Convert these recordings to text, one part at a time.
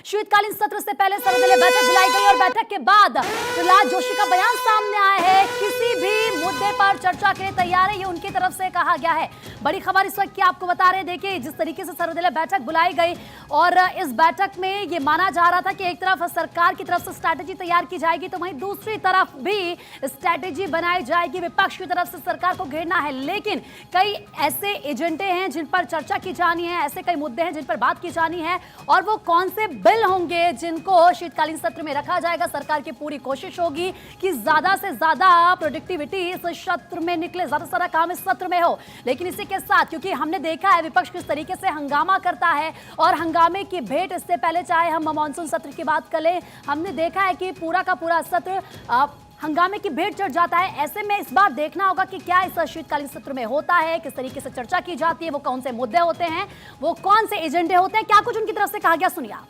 शीतकालीन सत्र से पहले सर्वदलीय बैठक बुलाई गई और बैठक के बाद प्रहलाद जोशी का बयान सामने आया है। किसी भी मुद्दे पर चर्चा के लिए तैयार है, ये उनकी तरफ से कहा गया है। बड़ी खबर इस वक्त की आपको बता रहे हैं। देखिए, जिस तरीके से सर्वदलीय बैठक बुलाई गई और इस बैठक में ये माना जा रहा था कि एक तरफ सरकार की तरफ से स्ट्रैटेजी तैयार की जाएगी, तो वहीं दूसरी तरफ भी स्ट्रैटेजी बनाई जाएगी। विपक्ष की तरफ से सरकार को घेरना है, लेकिन कई ऐसे एजेंडे हैं जिन पर चर्चा की जानी है, ऐसे कई मुद्दे हैं जिन पर बात की जानी है, और वो कौन से बिल होंगे जिनको शीतकालीन सत्र में रखा जाएगा। सरकार की पूरी कोशिश होगी कि ज्यादा से ज्यादा प्रोडक्टिविटी इस सत्र में निकले, ज्यादा से ज्यादा काम इस सत्र में हो। लेकिन इसी के साथ, क्योंकि हमने देखा है विपक्ष किस तरीके से हंगामा करता है और हंगामे की भेंट, इससे पहले चाहे हम मानसून सत्र की बात करें, हमने देखा है कि पूरा का पूरा सत्र हंगामे की भेंट चढ़ जाता है। ऐसे में इस बार देखना होगा कि क्या इस शीतकालीन सत्र में होता है, किस तरीके से चर्चा की जाती है, वो कौन से मुद्दे होते हैं, वो कौन से एजेंडे होते हैं, क्या कुछ उनकी तरफ से कहा गया, सुनिए आप।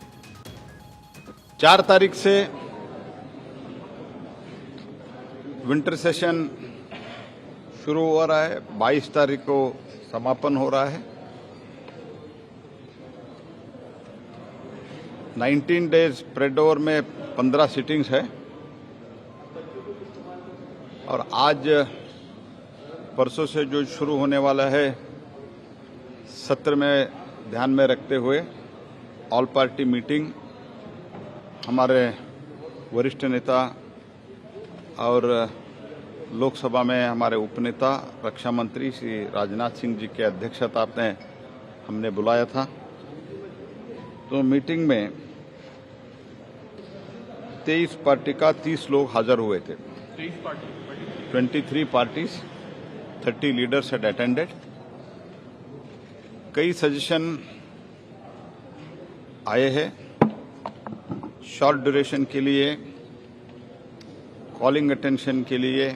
4 तारीख से विंटर सेशन शुरू हो रहा है, 22 तारीख को समापन हो रहा है। 19 डेज स्प्रेड ओवर में 15 सिटिंग्स है और आज परसों से जो शुरू होने वाला है सत्र में ध्यान में रखते हुए ऑल पार्टी मीटिंग हमारे वरिष्ठ नेता और लोकसभा में हमारे उपनेता रक्षा मंत्री श्री राजनाथ सिंह जी के अध्यक्षता में हमने बुलाया था। तो मीटिंग में 23 पार्टी का 30 लोग हाजिर हुए थे। 23 पार्टीज, 30 लीडर्स had attended। कई सजेशन आए हैं शॉर्ट ड्यूरेशन के लिए, कॉलिंग अटेंशन के लिए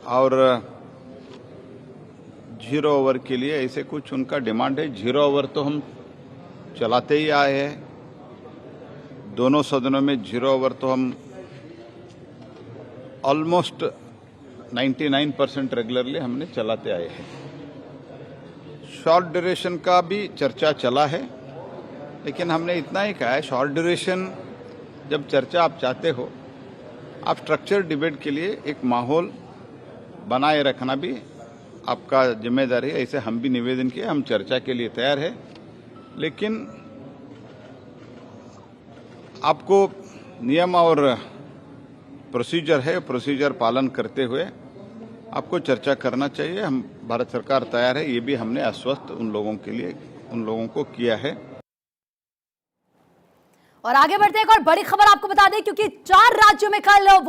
और 0 ओवर के लिए। ऐसे कुछ उनका डिमांड है। 0 ओवर तो हम चलाते ही आए हैं, दोनों सदनों में 0 ओवर तो हम ऑलमोस्ट 99% रेगुलरली हमने चलाते आए हैं। शॉर्ट ड्यूरेशन का भी चर्चा चला है, लेकिन हमने इतना ही कहा है शॉर्ट ड्यूरेशन जब चर्चा आप चाहते हो, आप स्ट्रक्चर डिबेट के लिए एक माहौल बनाए रखना भी आपका जिम्मेदारी है। ऐसे हम भी निवेदन किए, हम चर्चा के लिए तैयार है, लेकिन आपको नियम और प्रोसीजर है, प्रोसीजर पालन करते हुए आपको चर्चा करना चाहिए। हम भारत सरकार तैयार है, ये भी हमने आश्वस्त उन लोगों को किया है। और आगे बढ़ते हैं, एक और बड़ी खबर आपको बता दें, क्योंकि 4 राज्यों में कल